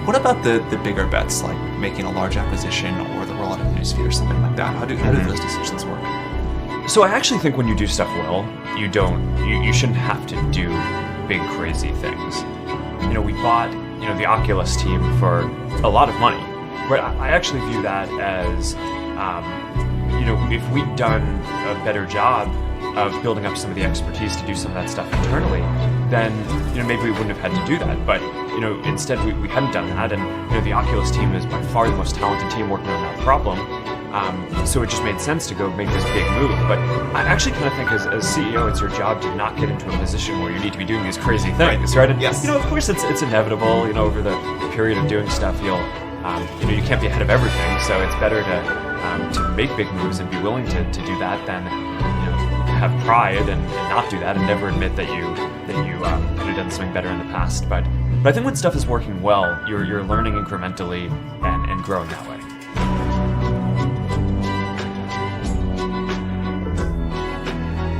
What about the bigger bets, like making a large acquisition or the rollout of a newsfeed or something like that? How do those decisions work? So I actually think when you do stuff well, you shouldn't have to do big crazy things. We bought the Oculus team for a lot of money, but I actually view that as if we'd done a better job of building up some of the expertise to do some of that stuff internally, then maybe we wouldn't have had to do that. But instead we hadn't done that, and the Oculus team is by far the most talented team working on that problem. So it just made sense to go make this big move. But I actually kind of think as CEO, it's your job to not get into a position where you need to be doing these crazy things, right? And Yes. of course it's inevitable. Over the period of doing stuff, you can't be ahead of everything. So it's better to make big moves and be willing to do that than have pride and not do that and never admit that you could have done something better in the past. But I think when stuff is working well, you're learning incrementally and growing that way.